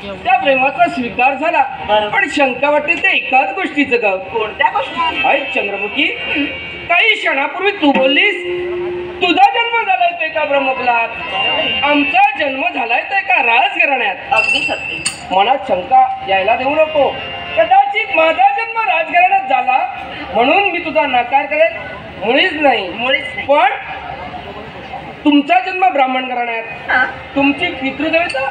त्या प्रेमाचा स्वीकार झाला, पण शंका वाटते ते एकाच गोष्टीचं गाव. कोणत्या गोष्टी? ऐक चंद्रमुखी, काही क्षणापूर्वी तू बोललीस तुझा जन्म झालाय तो एका ब्रह्मकुलात, आमचा जन्म झालाय तो एका राजघराण्यात. अगदी सत्य. मनात शंका यायला देऊ नको. कदाचित माझा जन्म राजघराण्यात झाला म्हणून मी तुझा नकार करेल, मुळीच नाही. पण तुमचा जन्म ब्राह्मण घराण्यात, तुमची पितृदेवता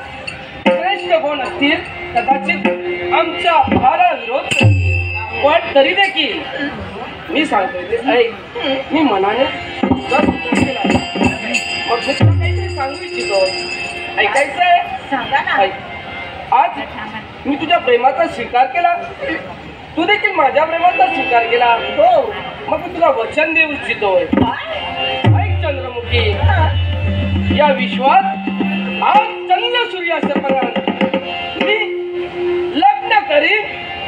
श्रेष्ठ कोण असतील, कदाचित आमच्या भाला विरोध करतील. पण तरी देखील मी सांगतोय, मी मनाने काहीतरी सांगू इच्छितो. ऐकायचंय? सांगा ना. आज मी तुझ्या प्रेमाचा स्वीकार केला, तू देखील माझ्या प्रेमाचा स्वीकार केला. हो. मग मी तुला वचन देऊ इच्छितोय. ऐक चंद्रमुखी, या विश्वात आज चंद्र सूर्यासपर्यंत मी लग्न करीन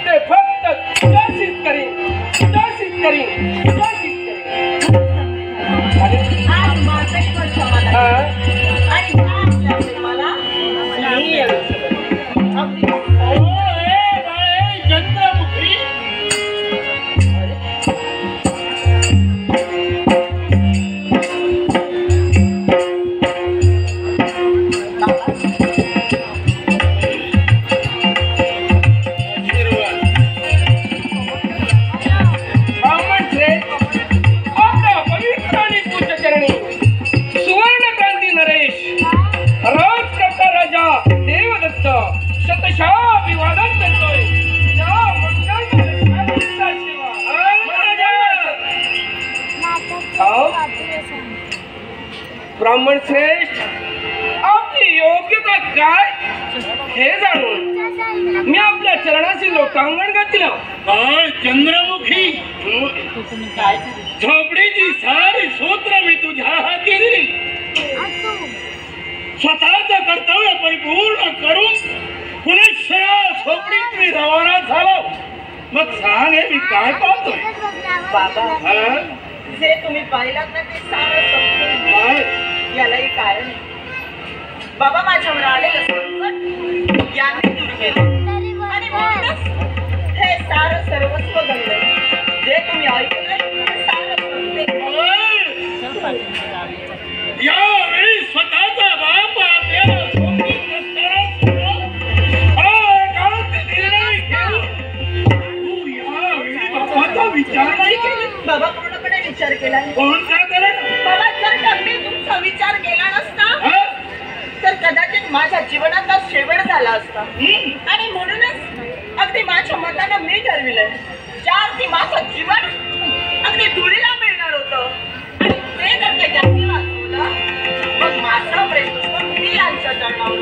ते फक्त तुझ्याशीच करीन, तुझ्याशीच करीन, तुझ्याशीच करीन. आज माझंही पण समाधान आणि आपल्या प्रेमाला नाही अगदी. चंद्रमुखी, ब्राह्मण श्रेष्ठ, आपली योग्यता काय हे जाणून मी आपल्या चरणाशी लोकांगण घातलं. काय चंद्रमुखी, झोपडीची सारी सूत्र मी तुझ्या हाती दिली. स्वतःचं कर्तव्य परिपूर्ण करून पुनश्चया झोपडीत मी रवाना झालो. मग सांग, हे मी काय पाहतोय? बाबा, जे तुम्ही पाहिलात ना ते सारं समजून यालाही कारण आहे. बाबा, माझ्यावर आलेलं संकट याने दूर केलं आणि म्हणूनच हे सारं सर्वस्व घडलं. जे तुम्ही ऐकलंय ते सारं यावेळी स्वतःचा बाप आपल्याला झोपडीत नसताना निर्णय घेऊन तू यावेळी बापाचा विचार नाही केला. बाबा, पूर्णपणे विचार केला. कोणता करेल? बाबा, जर मी तुमचा विचार केला नसता तर कदाचित माझ्या जीवनाचा शेवट झाला असता. आणि म्हणूनच अगदी माझ्या मतानं मी ठरविलंय, ज्यावरती माझं जीवन अगदी धुळीला मिळणार होतं आणि ते जर काही त्यांनी वाचवलं, मग माझं प्रेम मी यांच्या चरणावर.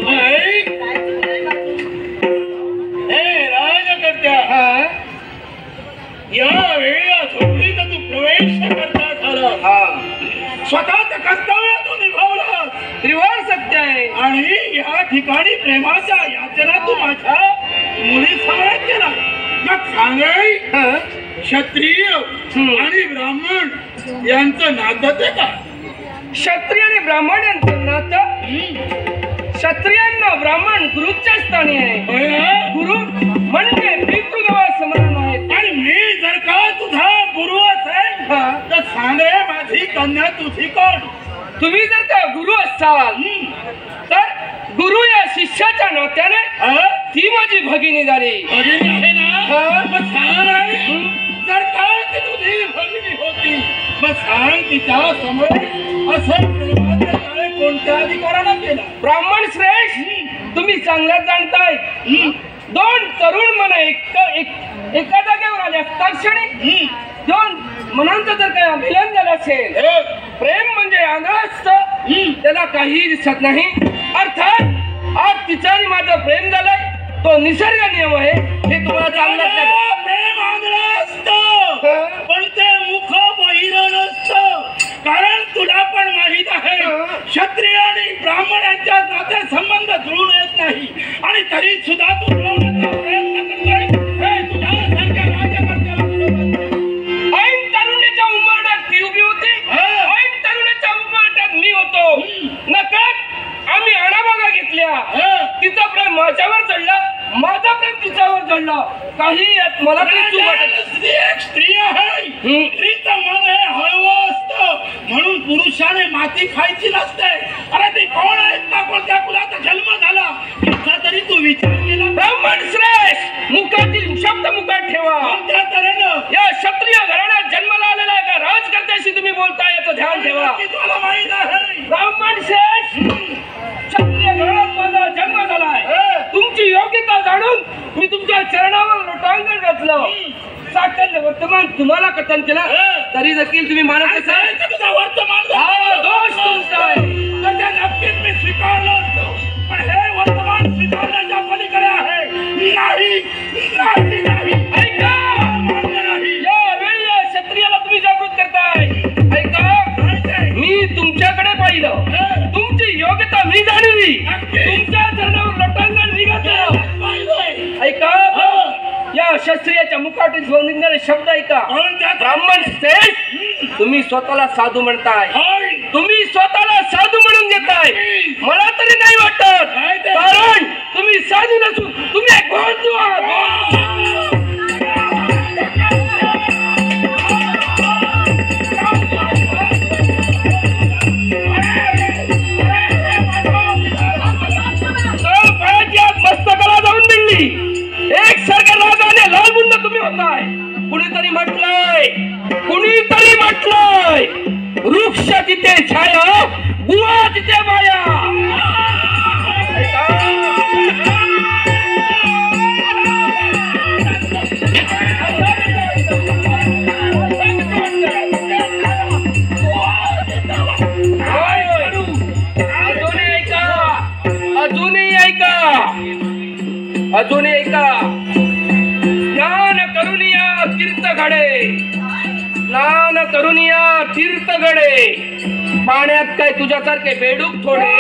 हे राजकर्त्या, यावेळी झोपडीत तू प्रवेश करता झाला. स्वतःच कर्तव्य तू निभावला, त्रिवार सत्य आहे. आणि या ठिकाणी प्रेमाच्या याचना तू माझ्या मुली समोर केला. मग सांगाय, क्षत्रिय आणि ब्राह्मण यांचं नातं ते का? क्षत्रिय आणि ब्राह्मण यांचं नातं, क्षत्रियांना ब्राह्मण गुरुच्या स्थानी आहे. गुरु म्हणजे पितृदेवा समान आहेत. आणि मी जर का तुझा गुरु असेल तर सांग, माझी कन्या तुझी कोण? तुम्ही जर का गुरु असाल तर गुरु या शिष्याच्या नात्याने ती माझी भगिनी झाली. भगिनी आहे ना? मग सांग, जर का ती तुझी भगिनी होती, मग सांग तिच्या समोर असं प्रेमाचे जाळे कोणत्या अधिकारानं केला? ब्राह्मण श्रेष्ठ, तुम्ही चांगल्याच जाणताय. दोन तरुण मन एका जागेवर आले असतात क्षणी दोन मनांचं जर काही अभिलन झालं असेल, प्रेम म्हणजे आंधळ असतं, त्याला काहीही दिसत नाही. अर्थात आज तिचं आणि माझं प्रेम झालंय, तो निसर्ग नियम आहे. हे तुम्हाला चांगलं प्रेम आंधळ असतं, पण ते मुख बहिर नसतं. कारण तुला पण माहित आहे, क्षत्रिय आणि ब्राह्मण यांच्या नाते संबंध जुळून येत नाही. आणि तरी सुद्धा तू जुळवण्याचा प्रयत्न करतोय. हे तुझ्यासारख्या राज्यकर्त्याला ऐन तरुणीच्या उंबरठ्यात ती उभी होती, ऐन तरुणीच्या उंबरठ्यात मी होतो. नकळत आम्ही अणाबागा घेतल्या. तिचं प्रेम माझ्या तिच्यावर चढला, माझा प्रेम तिच्यावर चढला, काही यात मला काही चूक वाटत नाही. स्त्री एक स्त्री आहे. स्त्रीचं मन हे हळवं असतं, म्हणून पुरुषाने माती खायची नसते. अरे ती कोण आहेत ना, कोणत्या कुलाचा जन्म झाला याचा तरी तू विचार केला? ब्राह्मण श्रेष्ठ, मुखातील शब्द मुखात ठेवा. कोणत्या तऱ्हेनं? या क्षत्रिय घराण्यात जन्माला आलेला एका राजकर्त्याशी तुम्ही बोलता, याचं ध्यान ठेवा. की तुला माहित आहे ब्राह्मण श्रेष्ठ, क्षत्रिय घराण्यात माझा जन्म झालाय. तुमची योग्यता जाणून मी तुमच्या चरणावर लोटांगण घातलं. साकल्य वर्तमान तुम्हाला कथन केलं, तरी देखील तुम्ही मानत असाल. तुझा वर्तमान हा दोष तुमचा आहे. तर ते नक्कीच मी स्वीकारलं असतो, पण हे वर्तमान स्वीकारण्याच्या पलीकडे आहे. नाही नाही नाही, ऐका, मान्य नाही. यावेळी या क्षत्रियाला तुम्ही जागृत करताय. ऐका, मी तुमच्याकडे पाहिलं, तुमची योग्यता मी जाणली, तुमच्या चरणावर लोटांगण निघालं. ऐका, या क्षत्रियाच्या मुखातून घेऊन निघणारे शब्द ऐका. ब्राह्मण श्रेष्ठ, तुम्ही स्वतःला साधू म्हणताय, तुम्ही स्वतःला साधू म्हणून घेताय. मला तरी नाही वाटत, कारण तुम्ही साधू नसून तुम्ही एक बंधू आहात. मस्तकाला जाऊन मिळली एक सारखा रागाने लाल बुंद तुम्ही होताय. कुणीतरी म्हटलंय वृक्ष तिथे छाया, गुहा तिथे माया. अजूनही ऐका, स्नान करून या तीर्थ घडे, स्नान करून या तीर्थ घडे. पाण्यात काय तुझ्यासारखे बेडूक थोडे.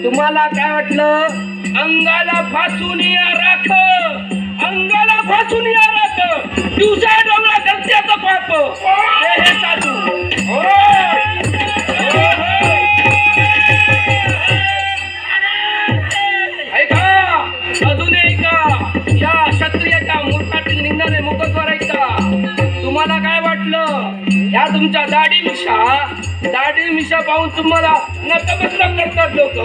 तुम्हाला काय वाटलं? अंगाला फासून या राख, अंगाला फासून या राख, दिवसा डोंगरा करत्याचं पाप. हे साधू ऐका, अजून ऐका, या क्षत्रियाच्या मूर्खातील निघणारे मुखद्वार ऐका. तुम्हाला काय वाटलं? या तुमच्या दाढी मिशा पाहून तुम्हाला नतमस्तक करतात लोक.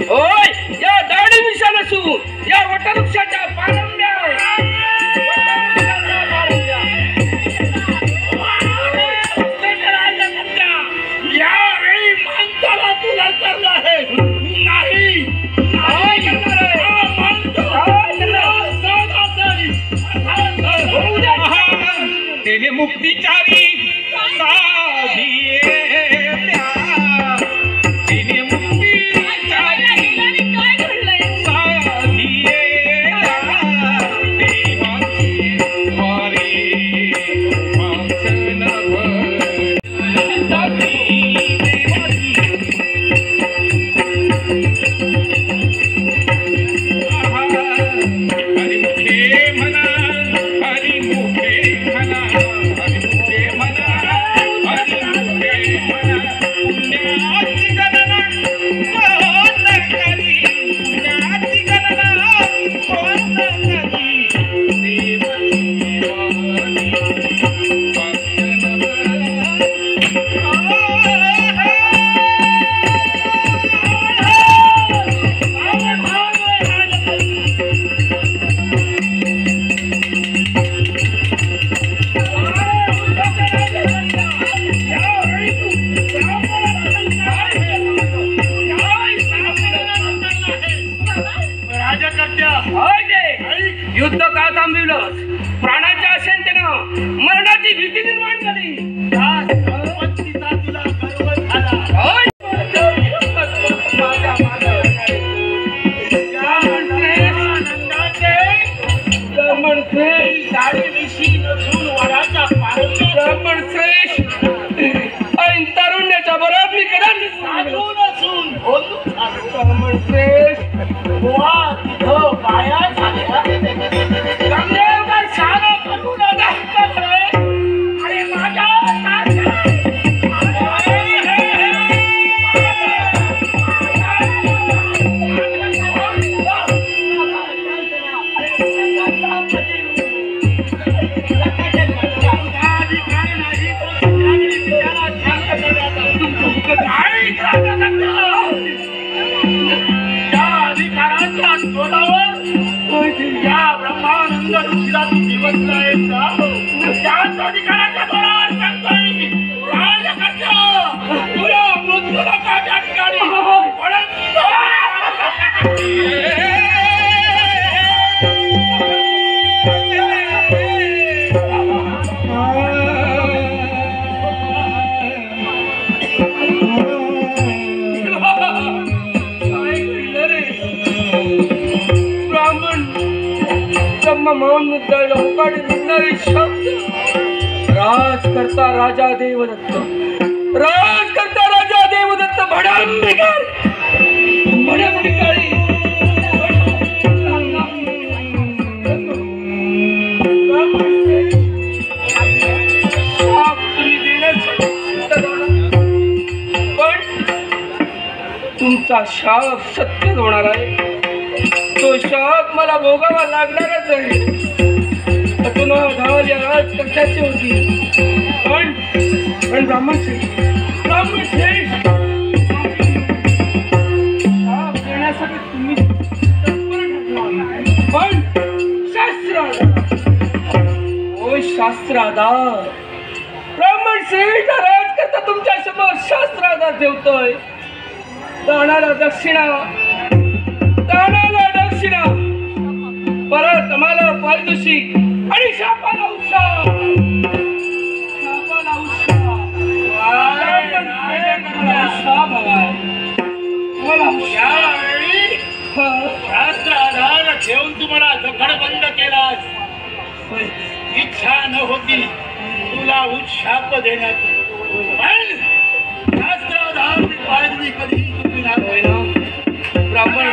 होय, या दाढी मिशा नसून या वटवृक्षाच्या पारंब्या. यावेळी माणसाला तुला करलं आहे. नाही तेने मुक्तीचारी साधिये, तेने मुक्तीचारी साधिये, देवाची वारे वाचन हरिमुखे म्हणा, हरिमुखे म्हणा, हरिमुखे म्हणा, हरिमुखे म्हणा. पुण्याची गणना कोण करी, पुण्याची गणना कोण करी, देवाची वारी युद्ध का थांबविलं? प्राणाच्या आशंकेनं मरणाची भीती निर्माण झाली. तुला गर्व झाला. ब्राह्मण श्रेष्ठ, दाढी मिशी नसून वडाचा पारंब्या. ब्राह्मण श्रेष्ठ, ऐन तारुण्याच्या बरोबर मी कदाचित साधू नसून बोलू. ब्राह्मण श्रेष्ठ, बुवा तिथं बाया झाल्या गंगेव काय शान करून दाखवत रे. अरे माझ्या या ब्रह्मानंद ऋषीला तू दिवसला आहेस का? त्याच अधिकाराच्या जोरावर सांगतोय मी. तुला मृत्यूलोकाच्या ठिकाणी मौन मुद्दाला उकाडी निघणारे शब्द. राजकर्ता राजा देवदत्त, राजकर्ता राजा देवदत्त भडांबिकारी पण तुमचा शाप सत्य होणार आहे. तो शाप मला भोगावा लागणारच आहे. अतुना धाल या राजकर्त्याची होती. पण ब्राह्मण श्रेष्ठ शाप देण्यासाठी तुम्ही तत्पर ठरला. पण शास्त्राधार ब्राह्मण श्रेष्ठ राजकर्ता तुमच्या समोर शास्त्राधार ठेवतोय. दानाला दक्षिणा परत आम्हाला पारितोषिक आणि शापाला उत्साह. शास्त्र आधार ठेवून तुम्हाला जखड बंद केलास. इच्छा न होती तुला उच्छाप देण्याची. पण शास्त्र आधार पाळली कधी तुम्ही ना ब्राह्मण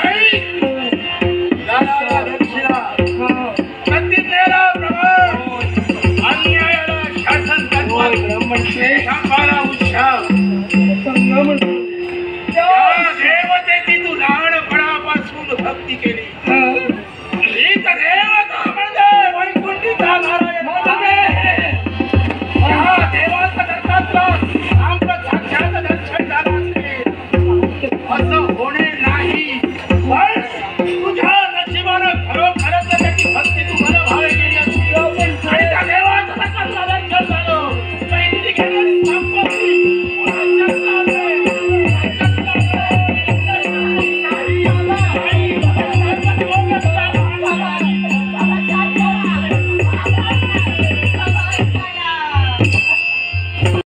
देवतेची तू लहानपणापासून भक्ती केली. हीच देवता म्हणजे वैकुंठीचा नारायण. या देवाचं दर्शनातलं आमचं साक्षात दर्शन झालं असेल असं होणे नाही. पण